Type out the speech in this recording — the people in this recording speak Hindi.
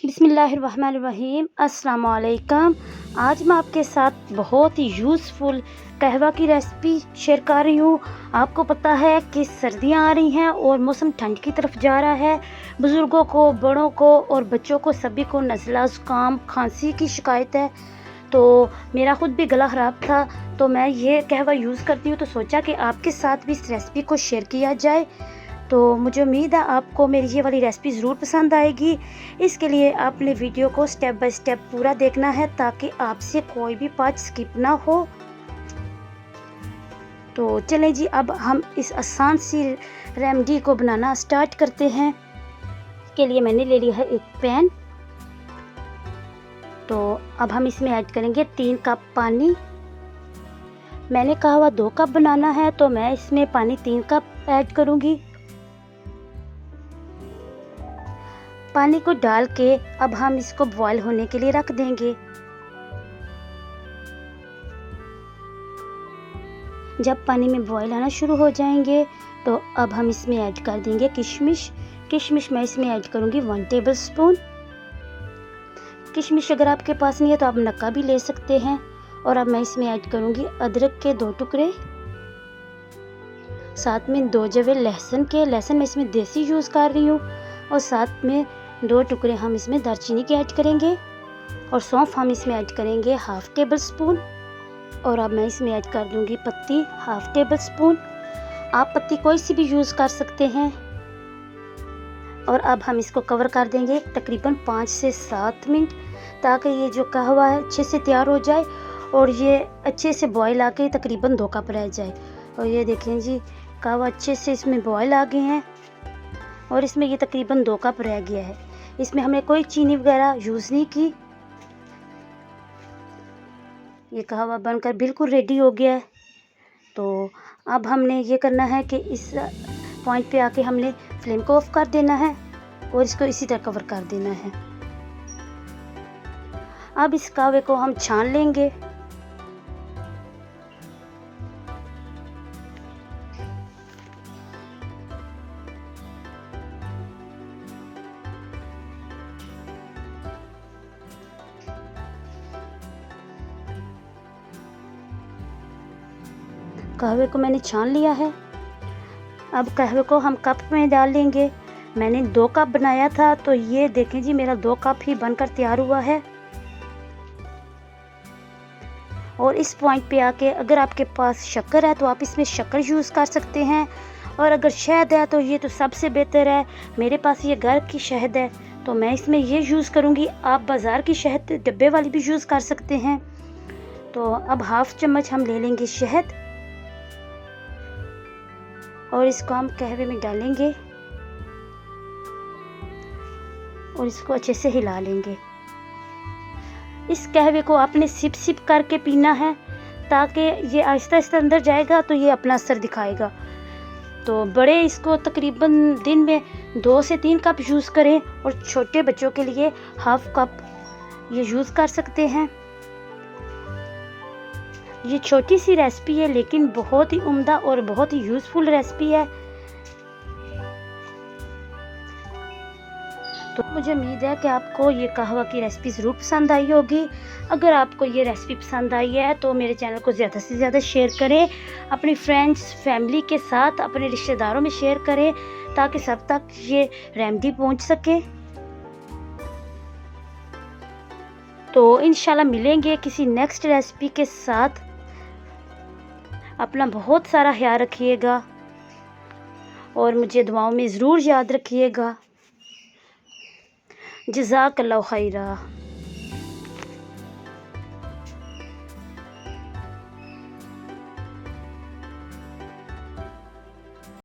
बिस्मिल्लाहिर्रहमानिर्रहीम। अस्सलाम वालेकुम। आज मैं आपके साथ बहुत ही यूज़फुल कहवा की रेसिपी शेयर कर रही हूँ। आपको पता है कि सर्दियाँ आ रही हैं और मौसम ठंड की तरफ जा रहा है। बुज़ुर्गों को, बड़ों को और बच्चों को सभी को नज़ला, ज़ुकाम, खांसी की शिकायत है। तो मेरा ख़ुद भी गला ख़राब था, तो मैं ये कहवा यूज़ करती हूँ, तो सोचा कि आपके साथ भी इस रेसिपी को शेयर किया जाए। तो मुझे उम्मीद है आपको मेरी ये वाली रेसिपी ज़रूर पसंद आएगी। इसके लिए आपने वीडियो को स्टेप बाय स्टेप पूरा देखना है ताकि आपसे कोई भी पार्ट स्किप ना हो। तो चलें जी, अब हम इस आसान सी रेमेडी को बनाना स्टार्ट करते हैं। इसके लिए मैंने ले लिया है एक पैन। तो अब हम इसमें ऐड करेंगे 3 कप पानी। मैंने कहवा 2 कप बनाना है, तो मैं इसमें पानी 3 कप ऐड करूँगी। पानी को डाल के अब हम इसको बॉयल होने के लिए रख देंगे। जब पानी में बॉयल आना शुरू हो जाएंगे तो अब हम इसमें ऐड कर देंगे किशमिश। किशमिश मैं इसमें ऐड करूंगी 1 टेबल स्पून। किशमिश अगर आपके पास नहीं है तो आप नक्का भी ले सकते हैं। और अब मैं इसमें ऐड करूंगी अदरक के 2 टुकड़े, साथ में 2 जवे लहसुन के। लहसुन मैं इसमें देसी यूज़ कर रही हूँ। और साथ में 2 टुकड़े हम इसमें दालचीनी के ऐड करेंगे। और सौंफ हम इसमें ऐड करेंगे 1/2 टेबल स्पून। और अब मैं इसमें ऐड कर दूंगी पत्ती 1/2 टेबल स्पून। आप पत्ती कोई सी भी यूज़ कर सकते हैं। और अब हम इसको कवर कर देंगे तकरीबन 5 से 7 मिनट, ताकि ये जो कहवा है अच्छे से तैयार हो जाए और ये अच्छे से बॉयल आके तकरीबन 2 कप रह जाए। और ये देखें जी, कहवा अच्छे से इसमें बॉयल आ गए हैं और इसमें ये तकरीबन 2 कप रह गया है। इसमें हमने कोई चीनी वगैरह यूज़ नहीं की। ये कहवा बनकर बिल्कुल रेडी हो गया है। तो अब हमने ये करना है कि इस पॉइंट पे आके हमने फ्लेम को ऑफ कर देना है और इसको इसी तरह कवर कर देना है। अब इस कहवे को हम छान लेंगे। कहवे को मैंने छान लिया है। अब कहवे को हम कप में डाल लेंगे। मैंने 2 कप बनाया था, तो ये देखें जी, मेरा 2 कप ही बनकर तैयार हुआ है। और इस पॉइंट पे आके अगर आपके पास शक्कर है तो आप इसमें शक्कर यूज़ कर सकते हैं। और अगर शहद है तो ये तो सबसे बेहतर है। मेरे पास ये घर की शहद है, तो मैं इसमें ये यूज़ करूँगी। आप बाज़ार की शहद डब्बे वाली भी यूज़ कर सकते हैं। तो अब 1/2 चम्मच हम ले लेंगे शहद और इसको हम कहवे में डालेंगे और इसको अच्छे से हिला लेंगे। इस कहवे को आपने सिप सिप करके पीना है, ताकि ये आहिस्ता आहिस्ता अंदर जाएगा तो ये अपना असर दिखाएगा। तो बड़े इसको तकरीबन दिन में 2 से 3 कप यूज़ करें और छोटे बच्चों के लिए 1/2 कप ये यूज़ कर सकते हैं। ये छोटी सी रेसिपी है लेकिन बहुत ही उम्दा और बहुत ही यूज़फुल रेसिपी है। तो मुझे उम्मीद है कि आपको ये कहवा की रेसिपी ज़रूर पसंद आई होगी। अगर आपको ये रेसिपी पसंद आई है तो मेरे चैनल को ज़्यादा से ज़्यादा शेयर करें, अपनी फ्रेंड्स फैमिली के साथ, अपने रिश्तेदारों में शेयर करें, ताकि सब तक ये रेमेडी पहुंच सके। तो इंशाल्लाह मिलेंगे किसी नेक्स्ट रेसिपी के साथ। अपना बहुत सारा ख्याल रखिएगा और मुझे दुआओं में ज़रूर याद रखिएगा। जज़ाकल्लाहु खैरा।